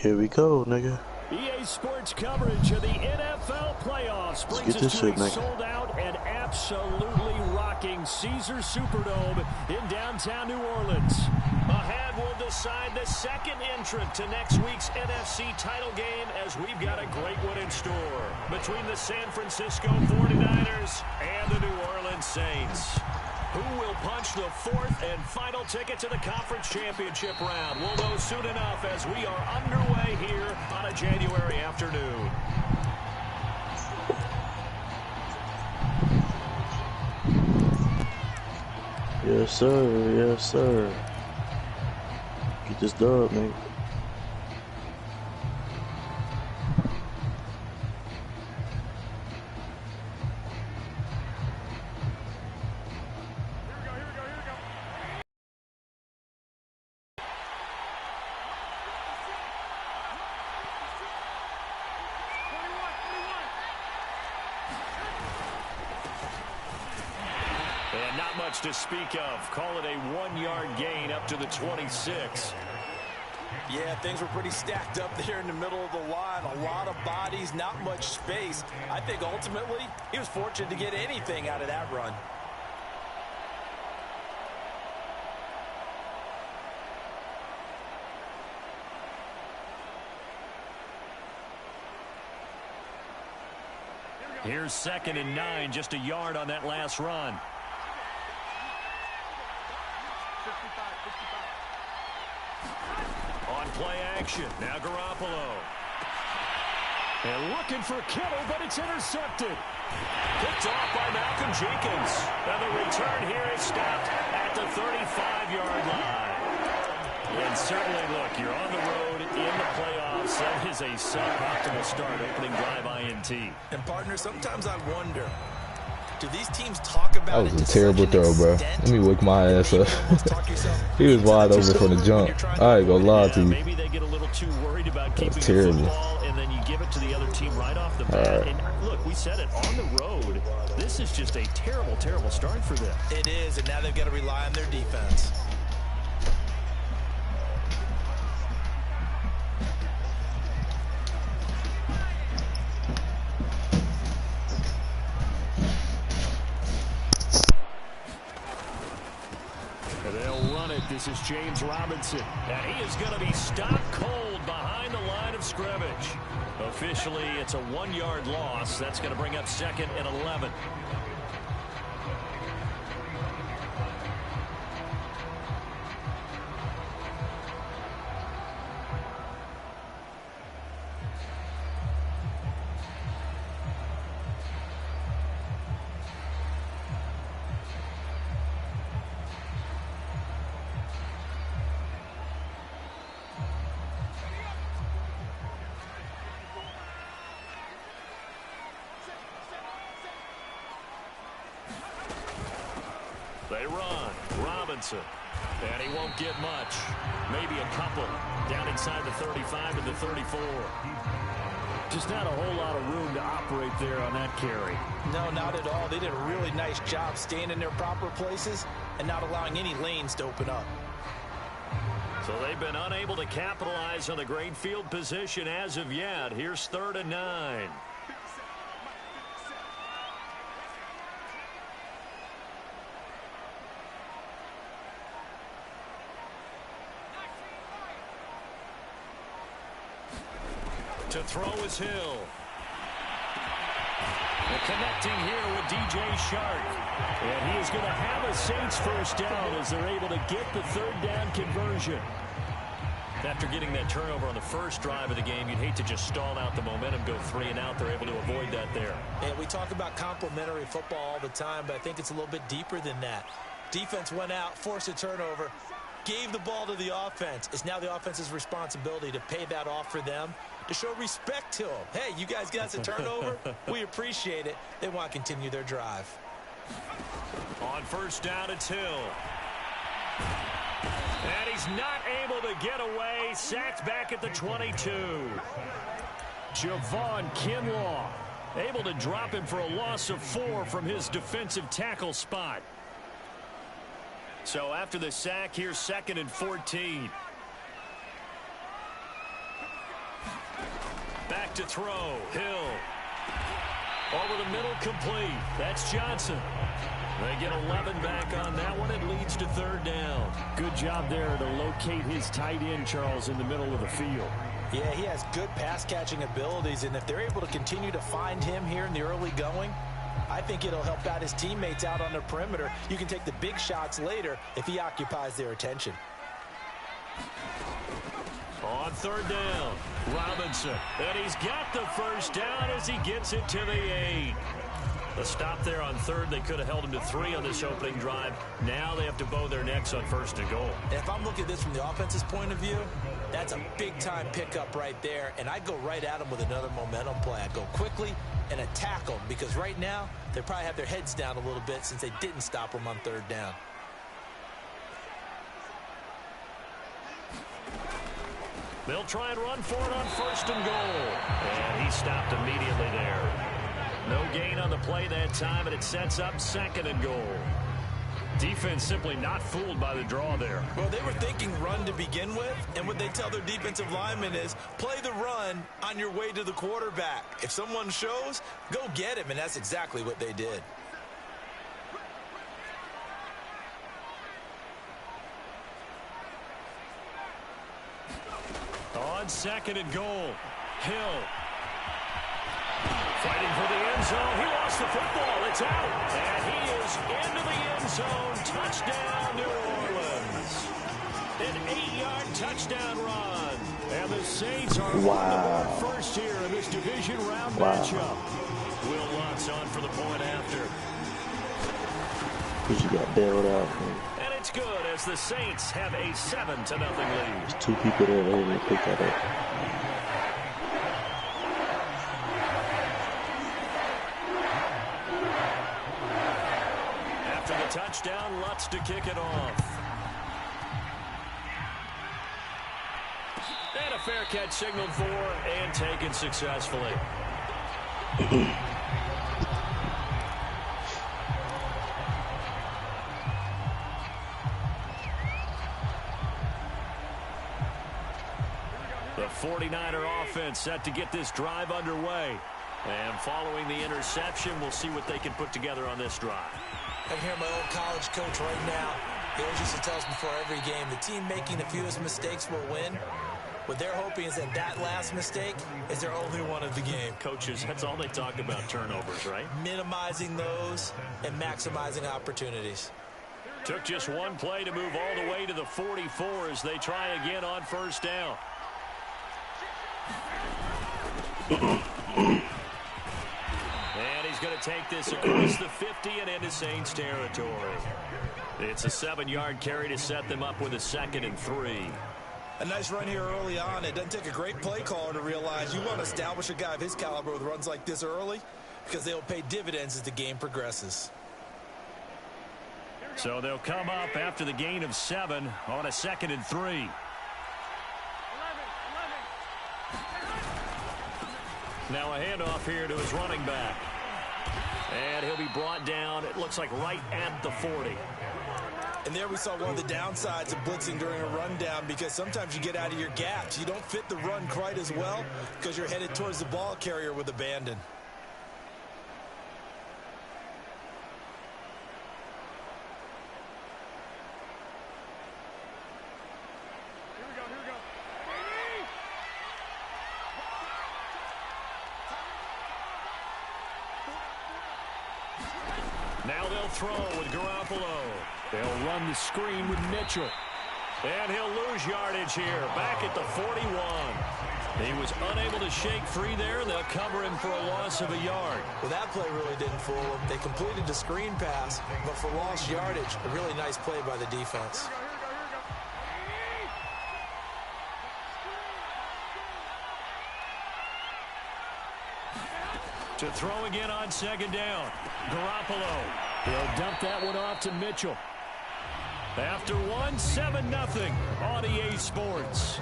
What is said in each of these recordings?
Here we go, nigga. EA Sports coverage of the NFL playoffs brings us to a sold-out and absolutely rocking Caesars Superdome in downtown New Orleans. Ahead, we'll decide the second entrant to next week's NFC title game as we've got a great one in store between the San Francisco 49ers and the New Orleans Saints. Who will punch the fourth and final ticket to the conference championship round? We'll know soon enough as we are underway here on a January afternoon. Yes, sir. Yes, sir. Get this dub, man. To speak of. Call it a 1-yard gain up to the 26. Yeah, things were pretty stacked up there in the middle of the line. A lot of bodies, not much space. I think ultimately he was fortunate to get anything out of that run. Here's 2nd and 9, just a yard on that last run. On play action, now Garoppolo. And looking for Kittle, but it's intercepted. Picked off by Malcolm Jenkins. And the return here is stopped at the 35-yard line. And certainly, look, you're on the road in the playoffs. That is a suboptimal start, opening drive INT. And, partner, sometimes I wonder, do these teams talk about that was a terrible throw, bro. Let me wake my ass up. He was wide open from the jump. I ain't gonna lie to you. Maybe they get a little too worried about keeping the football, and then you give it to the other team right off the bat. And look, we said it on the road. This is just a terrible, terrible start for them. It is, and now they've got to rely on their defense. This is James Robinson, and he is going to be stopped cold behind the line of scrimmage. Officially, it's a 1-yard loss. That's going to bring up 2nd and 11. They run. Robinson. And he won't get much. Maybe a couple. Down inside the 35 and the 34. Just not a whole lot of room to operate there on that carry. No, not at all. They did a really nice job staying in their proper places and not allowing any lanes to open up. So they've been unable to capitalize on the great field position as of yet. Here's 3rd and 9. To throw is Hill. And connecting here with DJ Shark. And he is going to have a Saints first down as they're able to get the 3rd down conversion. After getting that turnover on the first drive of the game, you'd hate to just stall out the momentum, go 3 and out. They're able to avoid that there. And we talk about complementary football all the time, but I think it's a little bit deeper than that. Defense went out, forced a turnover, gave the ball to the offense. It's now the offense's responsibility to pay that off for them, to show respect to them. Hey, you guys got us a turnover. We appreciate it. They want to continue their drive. On 1st down, it's Hill. And he's not able to get away. Sacked back at the 22. Javon Kinlaw able to drop him for a loss of 4 from his defensive tackle spot. So after the sack, here's 2nd and 14. back to throw. Hill. Over the middle, complete. That's Johnson. They get 11 back on that one. It leads to third down. Good job there to locate his tight end, Charles, in the middle of the field. Yeah, he has good pass-catching abilities, and if they're able to continue to find him here in the early going, I think it'll help out his teammates out on the perimeter. You can take the big shots later if he occupies their attention. On third down, Robinson. And he's got the first down as he gets it to the 8. The stop there on third. They could have held him to 3 on this opening drive. Now they have to bow their necks on first and goal. And if I'm looking at this from the offense's point of view, that's a big-time pickup right there. And I go right at him with another momentum play. I go quickly and attack them because right now they probably have their heads down a little bit since they didn't stop him on third down. They'll try and run for it on first and goal. And he stopped immediately there. No gain on the play that time, and it sets up second and goal. Defense simply not fooled by the draw there. Well, they were thinking run to begin with, and what they tell their defensive linemen is play the run on your way to the quarterback. If someone shows, go get him, and that's exactly what they did. On second and goal, Hill. Fighting for the end zone. He lost the football. It's out. And he is into the end zone. Touchdown, New Orleans. An 8-yard touchdown run. And the Saints are on the board first here in this division round matchup. Will Lutz on for the point after. Because you got bailed out. And it's good as the Saints have a 7-0 lead. There's 2 people there. They didn't pick that up. Touchdown, Lutz to kick it off. And a fair catch signaled for and taken successfully. The 49er offense set to get this drive underway. And following the interception, we'll see what they can put together on this drive. I can hear my old college coach right now. He always used to tell us before every game, the team making the fewest mistakes will win. What they're hoping is that last mistake is their only one of the game. Coaches, that's all they talk about, turnovers, right? Minimizing those and maximizing opportunities. Took just one play to move all the way to the 44 as they try again on first down. And he's going to take this across the 50 and into Saints territory. It's a 7-yard carry to set them up with a 2nd and 3. A nice run here early on. It doesn't take a great play caller to realize you want to establish a guy of his caliber with runs like this early because they'll pay dividends as the game progresses. So they'll come up after the gain of 7 on a 2nd and 3. Now a handoff here to his running back. And he'll be brought down, it looks like right at the 40. And there we saw one of the downsides of blitzing during a rundown because sometimes you get out of your gaps. You don't fit the run quite as well because you're headed towards the ball carrier with abandon. Now they'll throw with Garoppolo. They'll run the screen with Mitchell. And he'll lose yardage here, back at the 41. He was unable to shake free there. They'll cover him for a loss of a yard. Well, that play really didn't fool him. They completed the screen pass, but for lost yardage, a really nice play by the defense. To throw again on 2nd down. Garoppolo. They'll dump that one off to Mitchell. After 1, 7-0 on EA Sports.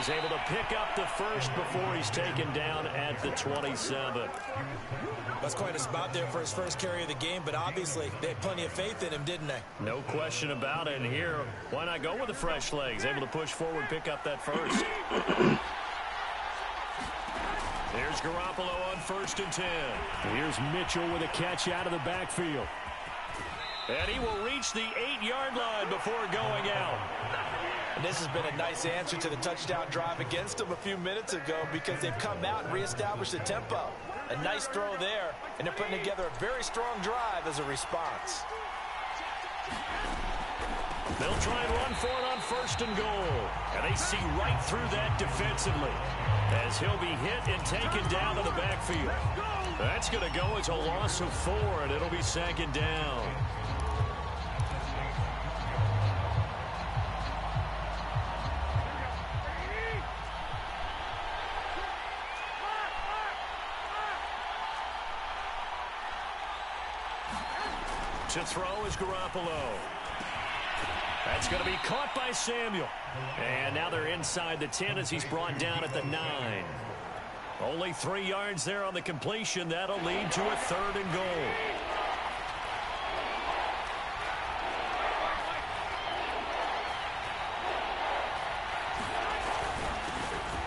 he's able to pick up the first before he's taken down at the 27. That's quite a spot there for his first carry of the game, but obviously they had plenty of faith in him, didn't they? No question about it. And here, why not go with the fresh legs? Able to push forward, pick up that first. There's Garoppolo on 1st and 10. Here's Mitchell with a catch out of the backfield. And he will reach the 8-yard line before going out. And this has been a nice answer to the touchdown drive against them a few minutes ago because they've come out and reestablished the tempo. A nice throw there, and they're putting together a very strong drive as a response. They'll try and run for it on 1st and goal. And they see right through that defensively as he'll be hit and taken down to the backfield. That's going to go as a loss of 4, and it'll be 2nd down. To throw is Garoppolo. That's going to be caught by Samuel. And now they're inside the 10 as he's brought down at the 9. Only 3 yards there on the completion. That'll lead to a 3rd and goal.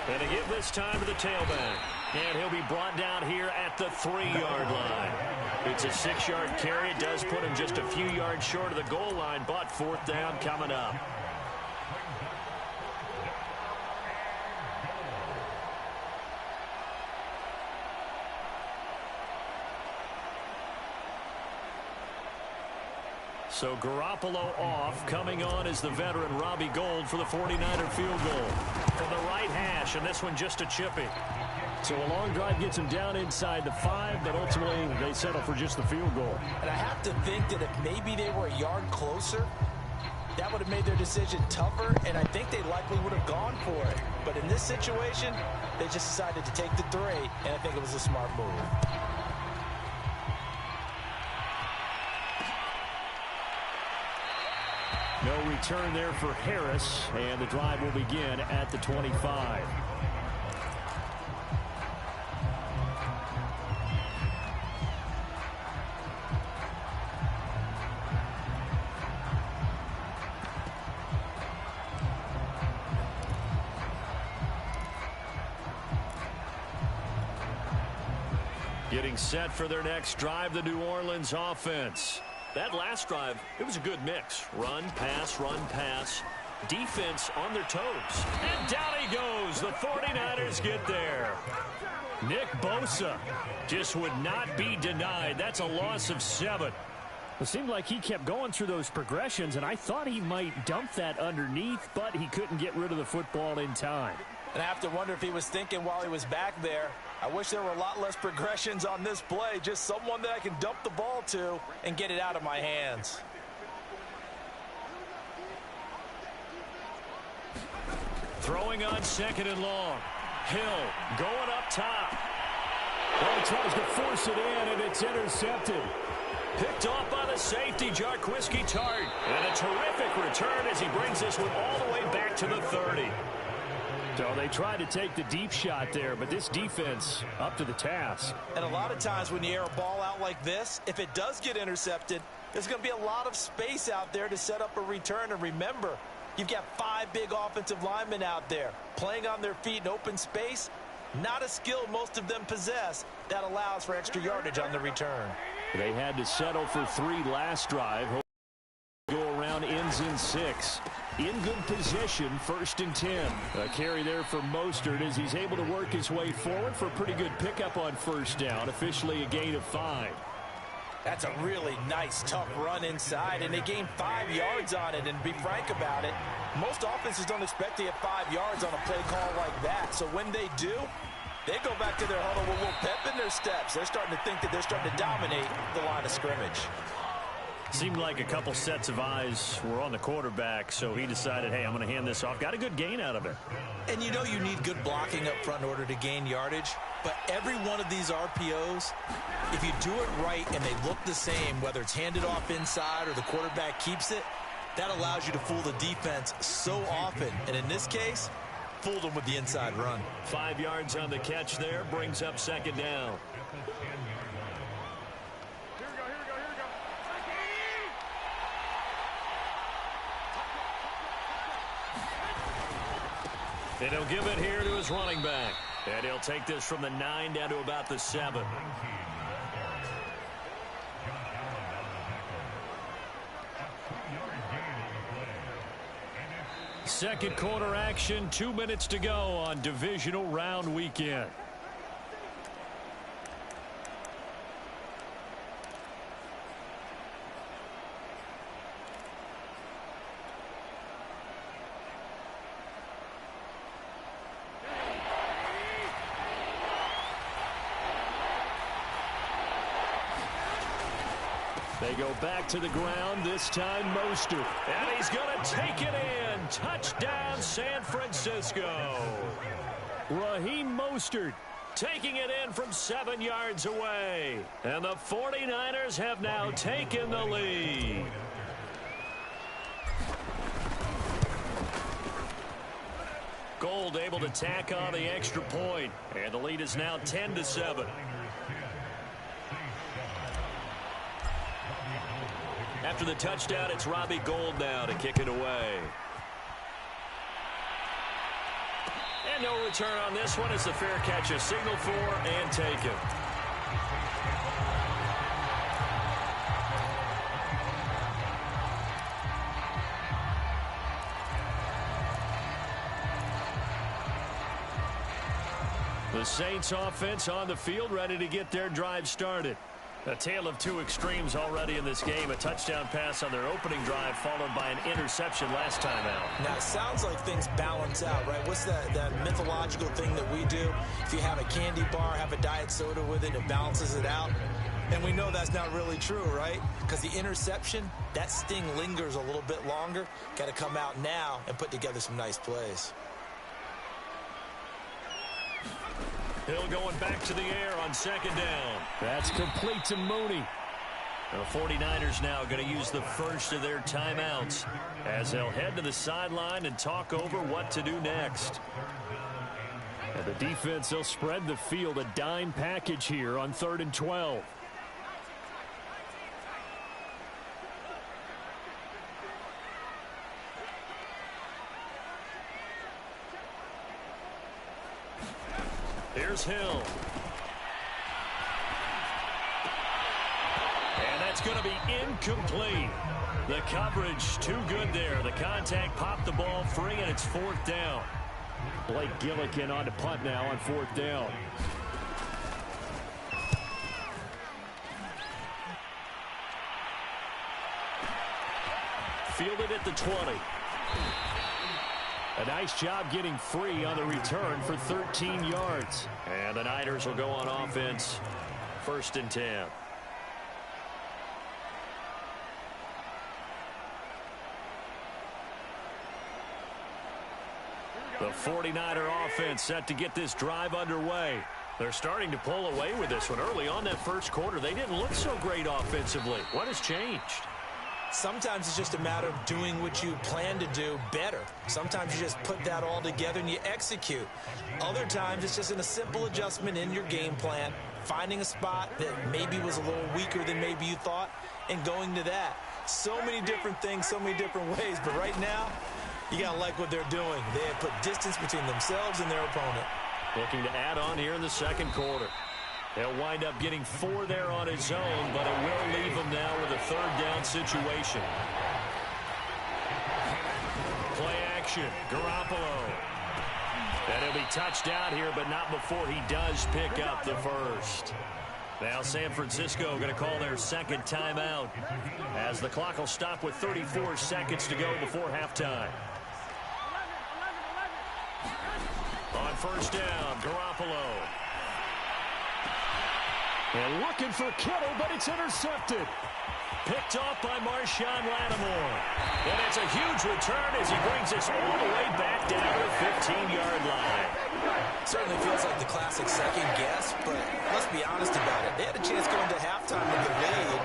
And to give this time to the tailback. And he'll be brought down here at the 3-yard line. It's a 6-yard carry. It does put him just a few yards short of the goal line, but 4th down coming up. So Garoppolo off. Coming on is the veteran Robbie Gould for the 49er field goal. From the right hash, and this one just a chippy. So a long drive gets him down inside the 5, but ultimately they settle for just the field goal. And I have to think that if maybe they were a yard closer, that would have made their decision tougher, and I think they likely would have gone for it. But in this situation, they just decided to take the 3, and I think it was a smart move. No return there for Harris, and the drive will begin at the 25. Getting set for their next drive, the New Orleans offense. That last drive, it was a good mix. Run, pass, defense on their toes. And down he goes. The 49ers get there. Nick Bosa just would not be denied. That's a loss of 7. It seemed like he kept going through those progressions, and I thought he might dump that underneath, but he couldn't get rid of the football in time. And I have to wonder if he was thinking while he was back there, I wish there were a lot less progressions on this play, just someone that I can dump the ball to and get it out of my hands. Throwing on 2nd and long. Hill going up top. Well, he tries to force it in, and it's intercepted. Picked off by the safety, Jarquiski Tart. And a terrific return as he brings this one all the way back to the 30. So they tried to take the deep shot there, but this defense up to the task. And a lot of times when you air a ball out like this, if it does get intercepted, there's going to be a lot of space out there to set up a return. And remember, you've got 5 big offensive linemen out there playing on their feet in open space. Not a skill most of them possess that allows for extra yardage on the return. They had to settle for 3 last drive. Go around, ends in 6. In good position, 1st and 10. A carry there for Mostert as he's able to work his way forward for a pretty good pickup on 1st down. Officially a gain of 5. That's a really nice, tough run inside, and they gained 5 yards on it. And to be frank about it, most offenses don't expect to get 5 yards on a play call like that. So when they do, they go back to their huddle with a little pep in their steps. They're starting to think that they're starting to dominate the line of scrimmage. Seemed like a couple sets of eyes were on the quarterback, so he decided, hey, I'm going to hand this off. Got a good gain out of it. And you know you need good blocking up front in order to gain yardage, but every one of these RPOs, if you do it right and they look the same, whether it's handed off inside or the quarterback keeps it, that allows you to fool the defense so often. And in this case, Fooled him with the inside run. 5 yards on the catch there, brings up second down. And he'll give it here to his running back. And he'll take this from the 9 down to about the 7. Second quarter action, 2 minutes to go on divisional round weekend. They go back to the ground, this time Mostert. And he's going to take it in. Touchdown, San Francisco. Raheem Mostert taking it in from 7 yards away. And the 49ers have now taken the lead. Gold able to tack on the extra point. And the lead is now 10-7. After the touchdown, it's Robbie Gould now to kick it away. And no return on this one as the fair catch is signaled for and taken. The Saints offense on the field, ready to get their drive started. A tale of two extremes already in this game. A touchdown pass on their opening drive followed by an interception last time out. Now, it sounds like things balance out, right? What's that mythological thing that we do? If you have a candy bar, have a diet soda with it, it balances it out. And we know that's not really true, right? Because the interception, that sting lingers a little bit longer. Got to come out now and put together some nice plays. Hill going back to the air on second down. That's complete to Mooney. The 49ers now going to use the first of their timeouts as they'll head to the sideline and talk over what to do next. And the defense, they'll spread the field, a dime package here on 3rd and 12. Here's Hill. And that's going to be incomplete. The coverage too good there. The contact popped the ball free, and it's 4th down. Blake Gillikin on to punt now on 4th down. Fielded at the 20. A nice job getting free on the return for 13 yards. And the Niners will go on offense. 1st and 10. The 49er offense set to get this drive underway. They're starting to pull away with this one. Early on that first quarter, they didn't look so great offensively. What has changed? Sometimes it's just a matter of doing what you plan to do better. Sometimes you just put that all together and you execute. Other times it's just a simple adjustment in your game plan, finding a spot that maybe was a little weaker than maybe you thought, and going to that. So many different things, so many different ways, but right now, you got to like what they're doing. They have put distance between themselves and their opponent. Looking to add on here in the second quarter. He'll wind up getting 4 there on his own, but it will leave him now with a 3rd down situation. Play action, Garoppolo. And he'll be touched out here, but not before he does pick up the first. Now San Francisco going to call their second timeout as the clock will stop with 34 seconds to go before halftime. On 1st down, Garoppolo. And looking for Kittle, but it's intercepted. Picked off by Marshawn Lattimore. And it's a huge return as he brings us all the way back down to the 15-yard line. Certainly feels like the classic second guess, but let's be honest about it. They had a chance going to halftime with the lead.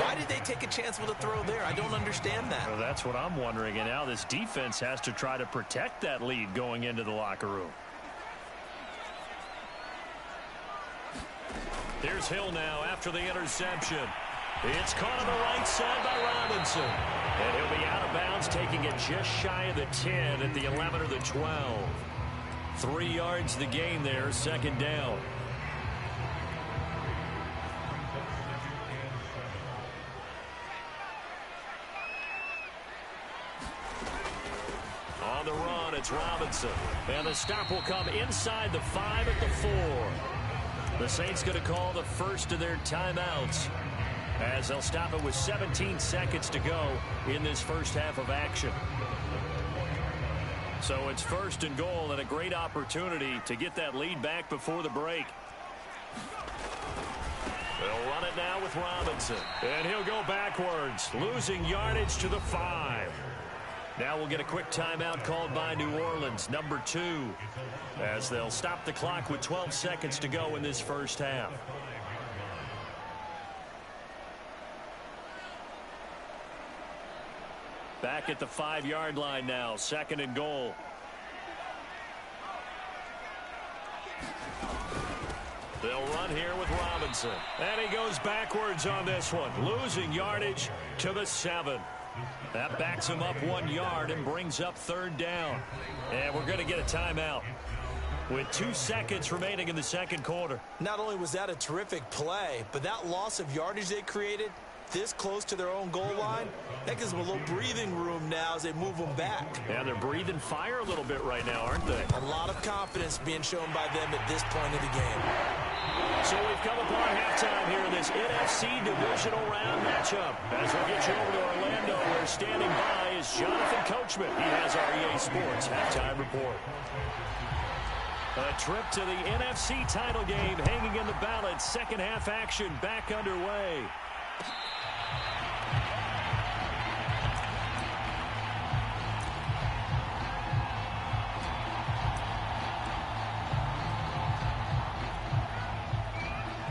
Why did they take a chance with a throw there? I don't understand that. Well, that's what I'm wondering. And now this defense has to try to protect that lead going into the locker room. Here's Hill now after the interception. It's caught on the right side by Robinson. And he'll be out of bounds, taking it just shy of the 10 at the 11 or the 12. 3 yards the gain there, second down. On the run, it's Robinson. And the stop will come inside the 5 at the 4. The Saints going to call the first of their timeouts, as they'll stop it with 17 seconds to go in this first half of action. So it's first and goal and a great opportunity to get that lead back before the break. They'll run it now with Robinson. And he'll go backwards, losing yardage to the 5. Now we'll get a quick timeout called by New Orleans, number 2, as they'll stop the clock with 12 seconds to go in this first half. Back at the 5-yard line now, second and goal. They'll run here with Robinson. And he goes backwards on this one, losing yardage to the 7. That backs him up 1 yard and brings up third down. And we're going to get a timeout with 2 seconds remaining in the second quarter. Not only was that a terrific play, but that loss of yardage they created this close to their own goal line, that gives them a little breathing room now as they move them back. Yeah, they're breathing fire a little bit right now, aren't they? A lot of confidence being shown by them at this point of the game. So we've come upon halftime here in this NFC divisional round matchup. As we'll get you over to Orlando, where standing by is Jonathan Coachman. He has our EA Sports halftime report. A trip to the NFC title game hanging in the balance. Second half action back underway.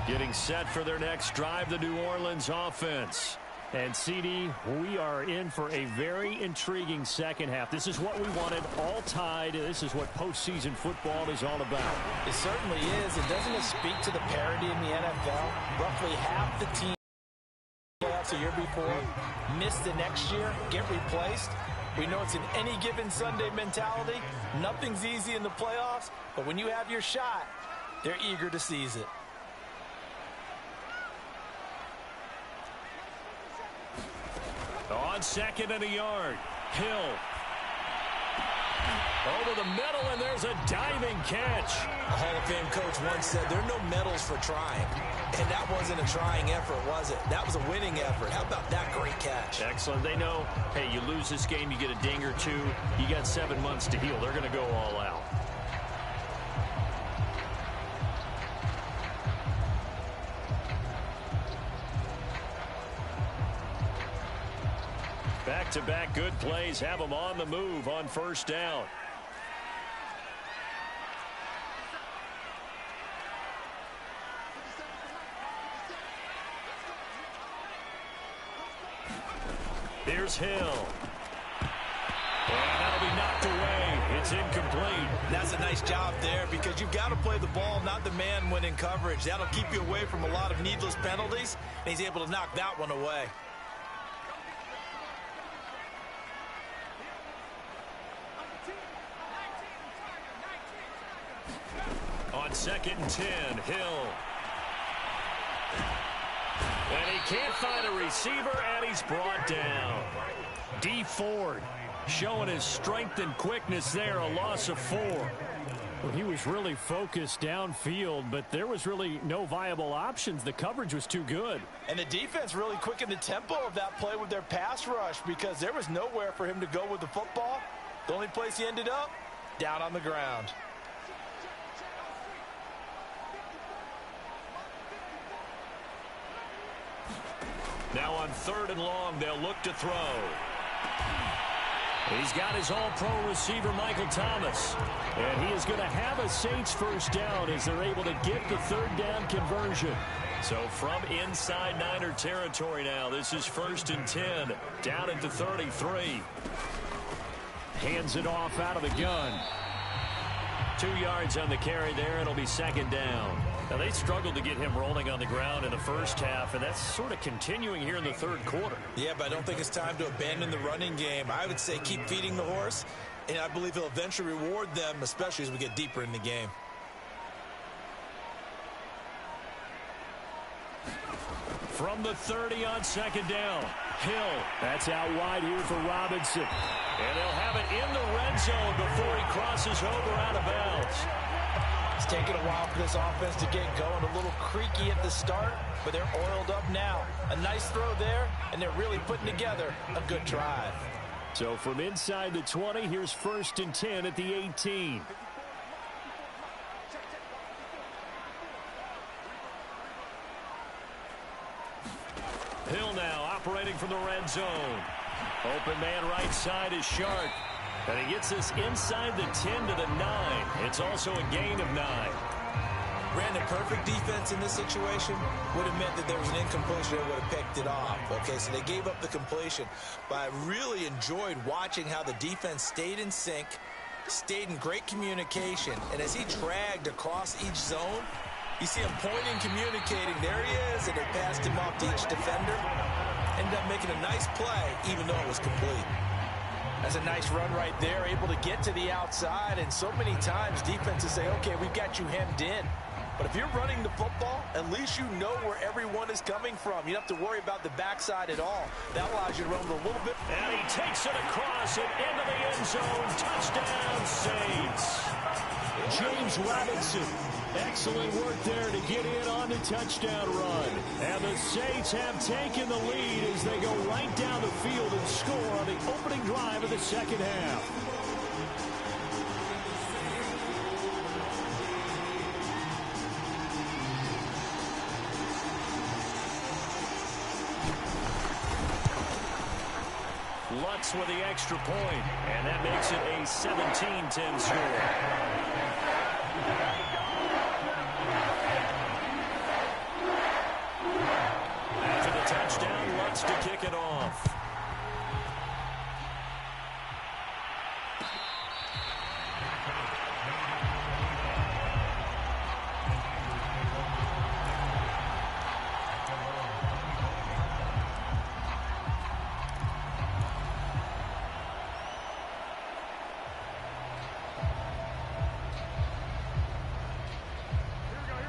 Getting set for their next drive, the New Orleans offense. And, CD, we are in for a very intriguing second half. This is what we wanted, all tied. This is what postseason football is all about. It certainly is. And doesn't it speak to the parity in the NFL? Roughly half the team playoffs a year before miss the next year, get replaced. We know it's an any given Sunday mentality. Nothing's easy in the playoffs, but when you have your shot, they're eager to seize it. On second and a yard, Hill. Over the middle, and there's a diving catch. A Hall of Fame coach once said there are no medals for trying. And that wasn't a trying effort, was it? That was a winning effort. How about that great catch? Excellent. They know, hey, you lose this game, you get a ding or two. You got 7 months to heal. They're going to go all out. Back-to-back good plays have them on the move on first down. Here's Hill. And that'll be knocked away. It's incomplete. That's a nice job there because you've got to play the ball, not the man when in coverage. That'll keep you away from a lot of needless penalties. And he's able to knock that one away. On second and 10, Hill. And he can't find a receiver, and he's brought down. D. Ford showing his strength and quickness there, a loss of 4. Well, he was really focused downfield, but there was really no viable options. The coverage was too good. And the defense really quickened the tempo of that play with their pass rush because there was nowhere for him to go with the football. The only place he ended up, down on the ground. Now on 3rd and long, they'll look to throw. He's got his all-pro receiver, Michael Thomas. And he is going to have a Saints first down as they're able to get the 3rd down conversion. So from inside Niner territory now, this is 1st and 10, down at the 33. Hands it off out of the gun. 2 yards on the carry there. It'll be 2nd down. Now, they struggled to get him rolling on the ground in the first half, and that's sort of continuing here in the 3rd quarter. Yeah, but I don't think it's time to abandon the running game. I would say keep feeding the horse, and I believe he'll eventually reward them, especially as we get deeper in the game. From the 30 on 2nd down. Hill. That's out wide here for Robinson. And they'll have it in the red zone before he crosses over out of bounds. It's taken a while for this offense to get going. A little creaky at the start, but they're oiled up now. A nice throw there, and they're really putting together a good drive. So from inside the 20, here's 1st and 10 at the 18. Hill now operating from the red zone. Open man right side is Shark. And he gets this inside the 10 to the 9. It's also a gain of 9. Brandon, perfect defense in this situation would have meant that there was an incompletion that would have picked it off. Okay, so they gave up the completion. But I really enjoyed watching how the defense stayed in sync, stayed in great communication. And as he dragged across each zone, you see him pointing, communicating. There he is, and they passed him off to each defender. Ended up making a nice play, even though it was complete. That's a nice run right there, able to get to the outside. And so many times defenses say, okay, we've got you hemmed in. But if you're running the football, at least you know where everyone is coming from. You don't have to worry about the backside at all. That allows you to run a little bit. And he takes it across and into the end zone. Touchdown, Saints. James Robinson. Excellent work there to get in on the touchdown run. And the Saints have taken the lead as they go right down the field and score on the opening drive of the 2nd half. Lutz with the extra point, and that makes it a 17-10 score. Touchdown, Lutz to kick it off.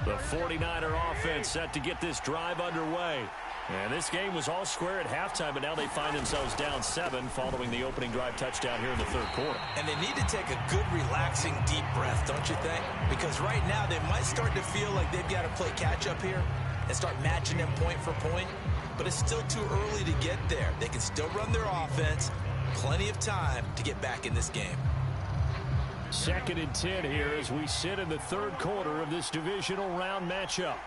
The 49er offense set to get this drive underway. And this game was all square at halftime, but now they find themselves down 7 following the opening drive touchdown here in the 3rd quarter. And they need to take a good, relaxing, deep breath, don't you think? Because right now they might start to feel like they've got to play catch-up here and start matching them point for point. But it's still too early to get there. They can still run their offense. Plenty of time to get back in this game. 2nd and 10 here as we sit in the 3rd quarter of this divisional round matchup.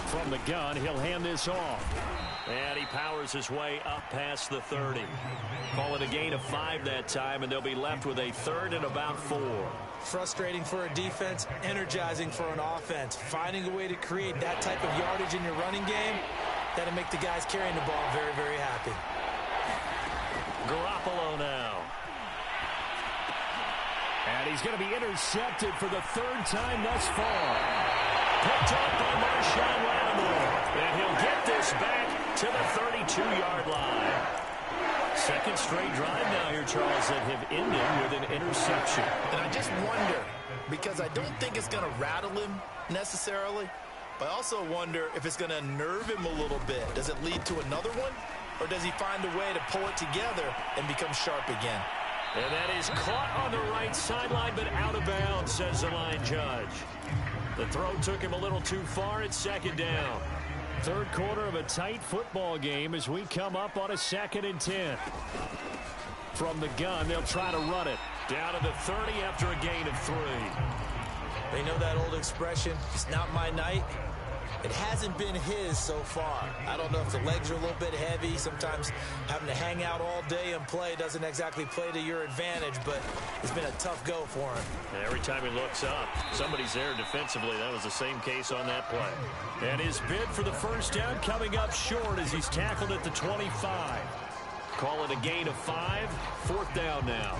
From the gun, he'll hand this off. And he powers his way up past the 30. Call it a gain of 5 that time, and they'll be left with a 3rd and about 4. Frustrating for a defense, energizing for an offense. Finding a way to create that type of yardage in your running game, that'll make the guys carrying the ball very, very happy. Garoppolo now. And he's going to be intercepted for the 3rd time thus far. Picked up by Marshawn Lattimore. And he'll get this back to the 32-yard line. 2nd straight drive now here, Charles, that have ended with an interception. And I just wonder, because I don't think it's going to rattle him necessarily, but I also wonder if it's going to nerve him a little bit. Does it lead to another one? Or does he find a way to pull it together and become sharp again? And that is caught on the right sideline, but out of bounds, says the line judge. The throw took him a little too far. It's 2nd down. 3rd quarter of a tight football game as we come up on a 2nd and 10. From the gun, they'll try to run it. Down to the 30 after a gain of 3. They know that old expression, it's not my night. It hasn't been his so far. I don't know if the legs are a little bit heavy. Sometimes having to hang out all day and play doesn't exactly play to your advantage, but it's been a tough go for him. And every time he looks up, somebody's there defensively. That was the same case on that play. And his bid for the first down coming up short as he's tackled at the 25. Call it a gain of 5. 4th down now.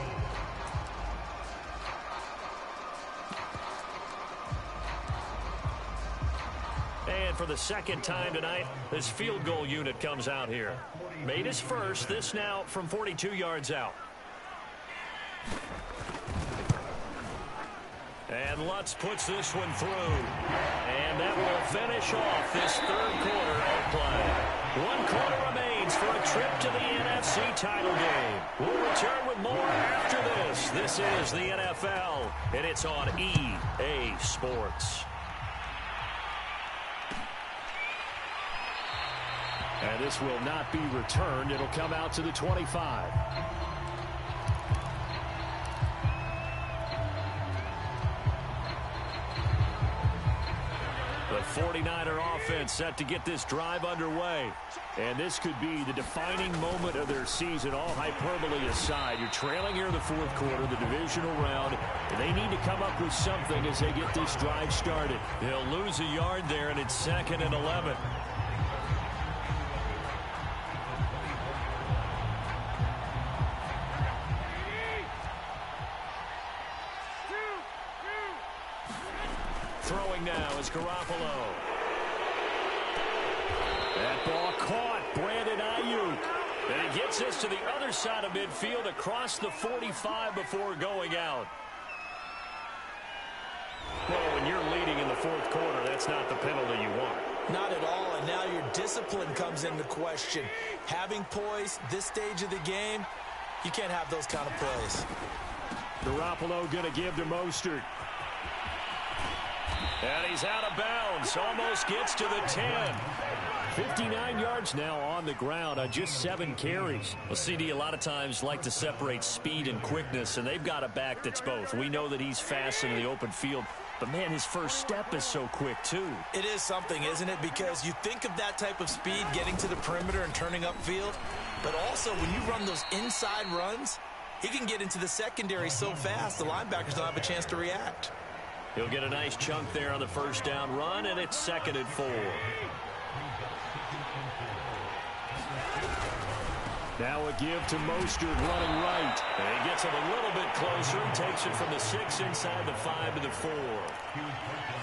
And for the second time tonight, this field goal unit comes out here. Made his first, this now from 42 yards out. And Lutz puts this one through. And that will finish off this 3rd quarter of play. 1 quarter remains for a trip to the NFC title game. We'll return with more after this. This is the NFL, and it's on EA Sports. And this will not be returned. It'll come out to the 25. The 49er offense set to get this drive underway. And this could be the defining moment of their season, all hyperbole aside. You're trailing here in the 4th quarter, the divisional round. They need to come up with something as they get this drive started. They'll lose a yard there, and it's 2nd and 11. Throwing now is Garoppolo. That ball caught. Brandon Ayuk. And he gets this to the other side of midfield across the 45 before going out. Well, when you're leading in the 4th quarter, that's not the penalty you want. Not at all, and now your discipline comes into question. Having poise this stage of the game, you can't have those kind of plays. Garoppolo going to give to Mostert. And he's out of bounds. Almost gets to the 10. 59 yards now on the ground on just 7 carries. Well, CD a lot of times like to separate speed and quickness, and they've got a back that's both. We know that he's fast in the open field, but, man, his first step is so quick, too. It is something, isn't it? Because you think of that type of speed getting to the perimeter and turning upfield, but also when you run those inside runs, he can get into the secondary so fast the linebackers don't have a chance to react. He'll get a nice chunk there on the first down run, and it's 2nd and 4. Now a give to Mostert running right. And he gets him a little bit closer. He takes it from the 6 inside the 5 to the 4.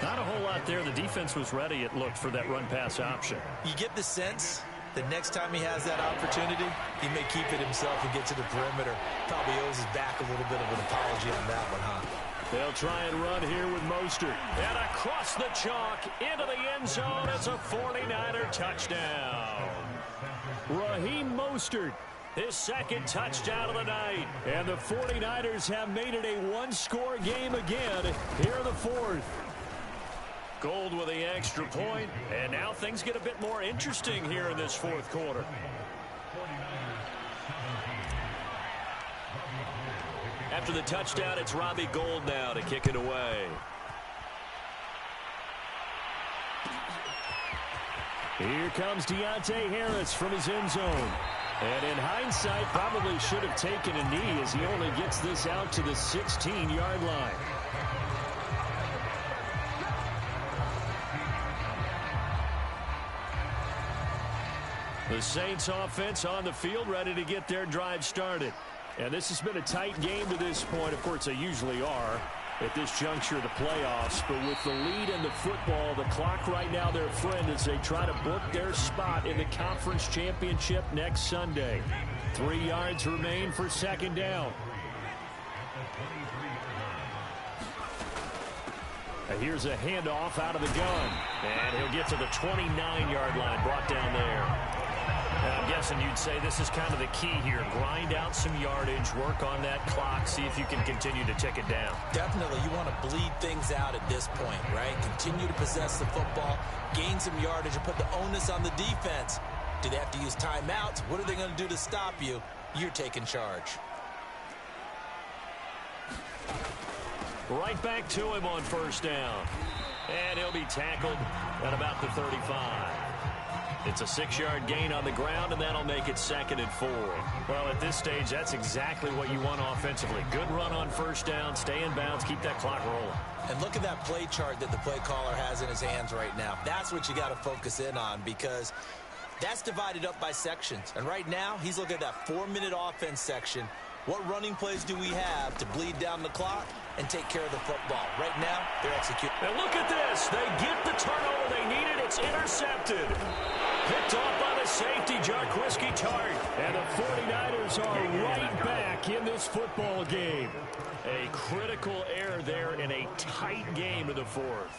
Not a whole lot there. The defense was ready, it looked, for that run-pass option. You get the sense that next time he has that opportunity, he may keep it himself and get to the perimeter. Probably owes his back a little bit of an apology on that one, huh? They'll try and run here with Mostert. And across the chalk, into the end zone. It's a 49er touchdown. Raheem Mostert, his 2nd touchdown of the night. And the 49ers have made it a one-score game again here in the 4th. Gold with the extra point. And now things get a bit more interesting here in this 4th quarter. After the touchdown, it's Robbie Gould now to kick it away. Here comes Deontay Harris from his end zone. And in hindsight, probably should have taken a knee as he only gets this out to the 16-yard line. The Saints offense on the field ready to get their drive started. And this has been a tight game to this point. Of course, they usually are at this juncture of the playoffs. But with the lead in the football, the clock right now their friend as they try to book their spot in the conference championship next Sunday. 3 yards remain for 2nd down. And here's a handoff out of the gun. And he'll get to the 29-yard line, brought down there. And I'm guessing you'd say this is kind of the key here. Grind out some yardage, work on that clock, see if you can continue to tick it down. Definitely. You want to bleed things out at this point, right? Continue to possess the football, gain some yardage, and put the onus on the defense. Do they have to use timeouts? What are they going to do to stop you? You're taking charge. Right back to him on first down. And he'll be tackled at about the 35. It's a 6-yard gain on the ground, and that'll make it 2nd and 4. Well, at this stage, that's exactly what you want offensively. Good run on first down, stay in bounds, keep that clock rolling. And look at that play chart that the play caller has in his hands right now. That's what you got to focus in on, because that's divided up by sections. And right now, he's looking at that 4-minute offense section. What running plays do we have to bleed down the clock and take care of the football? Right now, they're executing. And look at this. They get the turnover they needed. It's intercepted. Picked off by the safety, Jarquiski Tart. And the 49ers are right back in this football game. A critical error there in a tight game in the 4th.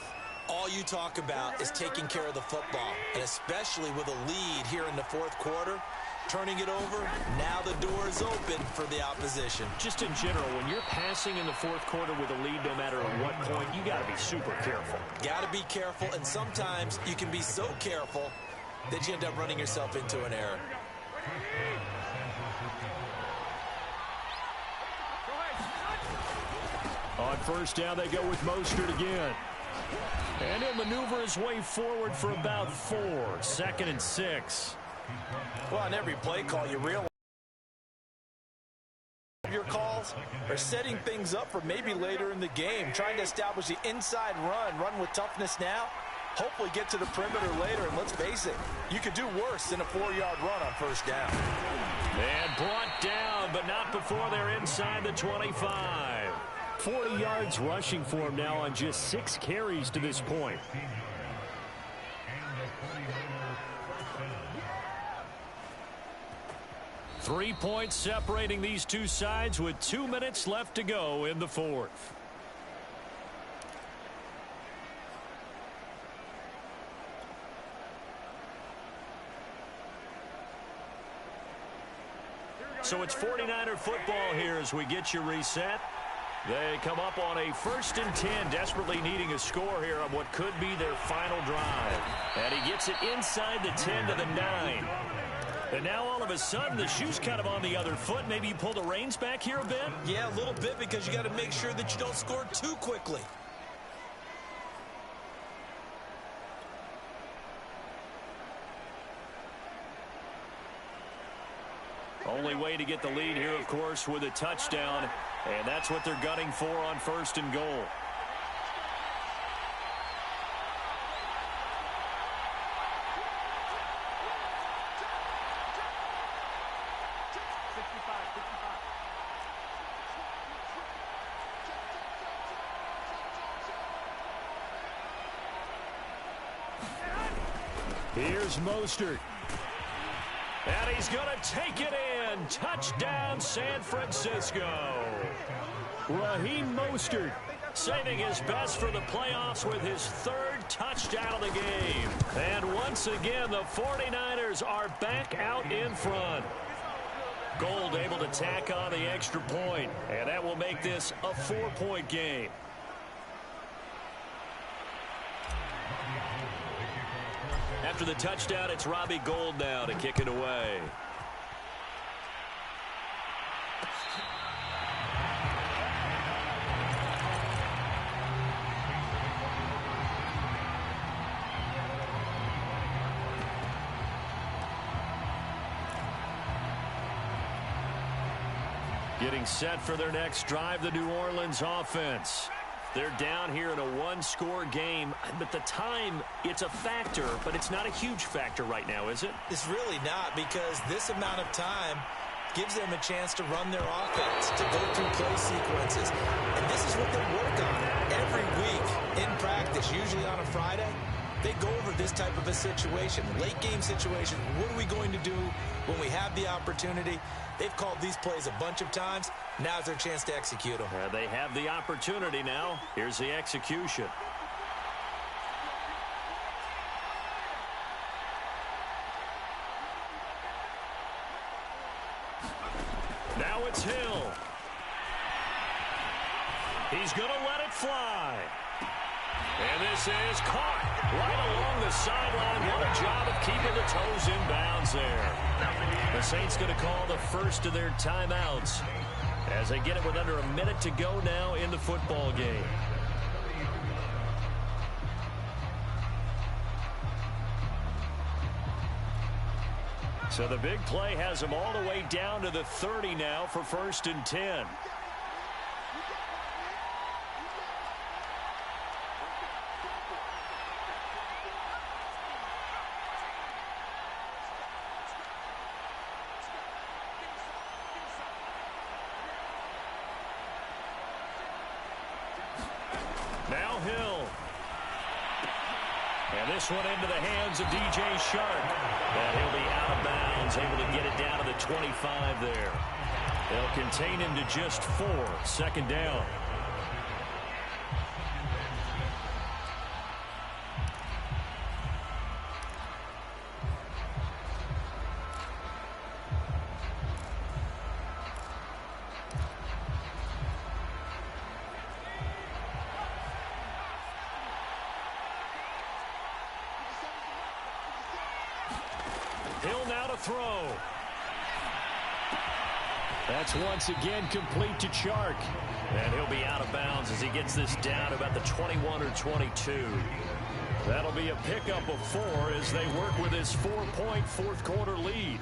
All you talk about is taking care of the football, and especially with a lead here in the 4th quarter. Turning it over, now the door is open for the opposition. Just in general, when you're passing in the 4th quarter with a lead, no matter at what point, you got to be super careful. Got to be careful, and sometimes you can be so careful that you end up running yourself into an error. On first down, they go with Mostert again. And he'll maneuver his way forward for about 4. 2nd and 6. Well, on every play call, you realize your calls are setting things up for maybe later in the game, trying to establish the inside run with toughness now, hopefully get to the perimeter later, and let's face it, you could do worse than a 4-yard run on first down. And brought down, but not before they're inside the 25. 40 yards rushing for him now on just 6 carries to this point. Three points separating these two sides with 2 minutes left to go in the 4th. So it's 49er football here as we get you reset. They come up on a 1st and 10, desperately needing a score here on what could be their final drive. And he gets it inside the 10 to the 9. And now all of a sudden the shoe's kind of on the other foot. Maybe you pull the reins back here a bit? Yeah, a little bit, because you got to make sure that you don't score too quickly. Only way to get the lead here, of course, with a touchdown. And that's what they're gunning for on 1st and goal. Here's Mostert. And he's going to take it in. Touchdown, San Francisco. Raheem Mostert saving his best for the playoffs with his 3rd touchdown of the game. And once again, the 49ers are back out in front. Gold able to tack on the extra point, and that will make this a 4-point game. After the touchdown, it's Robbie Gould now to kick it away. Getting set for their next drive, the New Orleans offense. They're down here in a 1-score game, but the time, it's a factor, but it's not a huge factor right now, is it? It's really not, because this amount of time gives them a chance to run their offense, to go through play sequences. And this is what they work on every week in practice, usually on a Friday. They go over this type of a situation, late game situation. What are we going to do when we have the opportunity? They've called these plays a bunch of times. Now's their chance to execute them. They have the opportunity now. Here's the execution. Now it's Hill. He's going to let it fly. And this is caught right along the sideline. What a job of keeping the toes in bounds there. The Saints going to call the first of their timeouts As they get it with under a minute to go now in the football game. So the big play has them all the way down to the 30 now for 1st and 10. Now Hill. And this one into the hands of DJ Shark. And he'll be out of bounds, able to get it down to the 25 there. They'll contain him to just 4. 2nd down. Hill now to throw. That's once again complete to Chark. And he'll be out of bounds as he gets this down about the 21 or 22. That'll be a pickup of 4 as they work with his 4-point 4th quarter lead.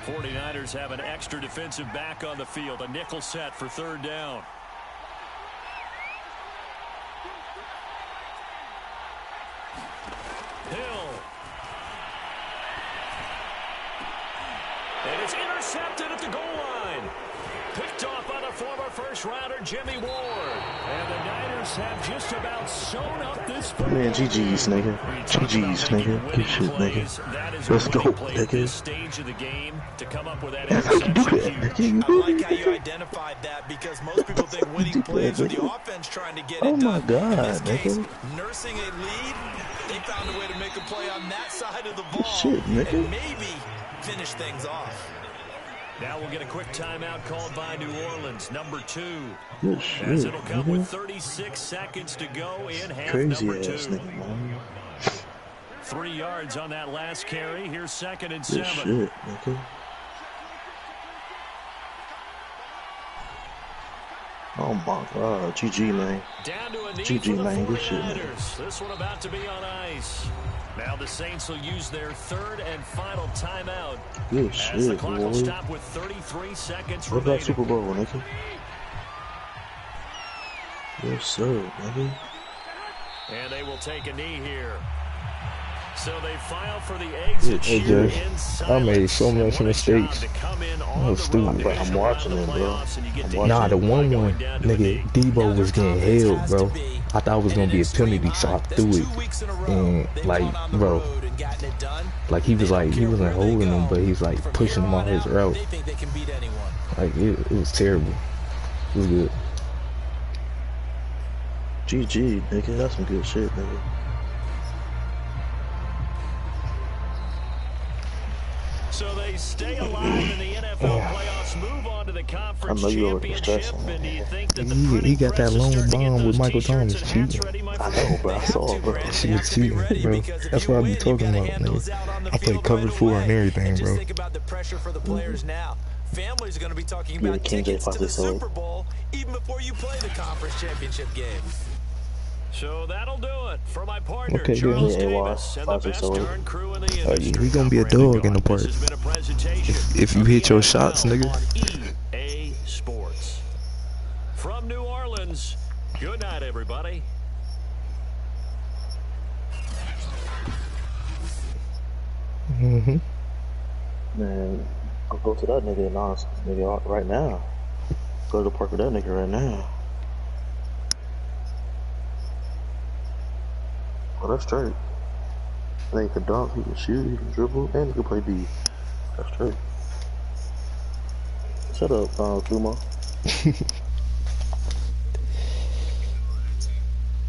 '49ers have an extra defensive back on the field. A nickel set for 3rd down. Hill. And it's intercepted at the goal line. Picked off by the former first-rounder Jimmy Ward. And the Niners have just about sewn up this field. Man, GG's, nigga. GG's, nigga. Good shit, nigga. Let's go, nigga. Stage of the game to come up with that That's how you do that, nigga. I like how you identified that because most people think winning plays are the offense trying to get it done. Oh my God, in this case, nigga. nursing a lead, they found a way to make a play on that side of the ball Shit, nigga. and maybe finish things off. Now we'll get a quick timeout called by New Orleans, number 2. Good shit, As it'll come nigga. with 36 seconds to go in half Crazy number 2. ass nigga, man. 3 yards on that last carry. Here's 2nd and Good 7. shit, nigga. Oh my God, GG, man. Down to a knee GG, for the man. Good shit, 49ers. man. This one about to be on ice. Now the Saints will use their 3rd and final timeout. Good As the shit, clock will boy. stop with 33 seconds What about remaining. Super Bowl, nigga? Yes, sir, nigga. And they will take a knee here. So they file for the exit Hey, here Jay, in I silence. made so And much what a mistakes. job to come in That on was the stupid. road But I'm watching around it, the bro. playoffs, and you get I'm to watching Nah, hit the it by 1-1, going down to a knee. nigga, Debo was getting held, bro. I thought I was gonna be a penalty, so I threw it. And like, bro, like he wasn't holding him, but he's like pushing him off his route. Like it was terrible. It was good. GG, nigga. That's some good shit, nigga. So they stay alive in the NFL playoffs, move on to the conference I know you over championship, stressing. and do you think that the He printing got that press is long starting to get bomb with those Michael t-shirts Thomas and hats cheating. ready, my I friend? know, bro. I saw it, bro. That shit was cheating, bro. That's what I be talking about, nigga. I play cover 4 and everything, bro. Think about the pressure for the players now. Families are going to be talking Yeah, about King J tickets to the 560. Super Bowl even before you play the conference championship game. So that'll do it for my partner, Okay, Charles good. Davis, and the best 560. darn crew in the industry. We gonna be a dog in the park. This has been a presentation If you of hit the your shots, NFL nigga. on EA Sports. From New Orleans, good night, everybody. Mm-hmm. Man, I'll go to that nigga right now. Go to the park with that nigga right now. Oh, that's straight. Then he can dunk, he can shoot, he can dribble, and he can play D. That's straight. Shut up, Kuma.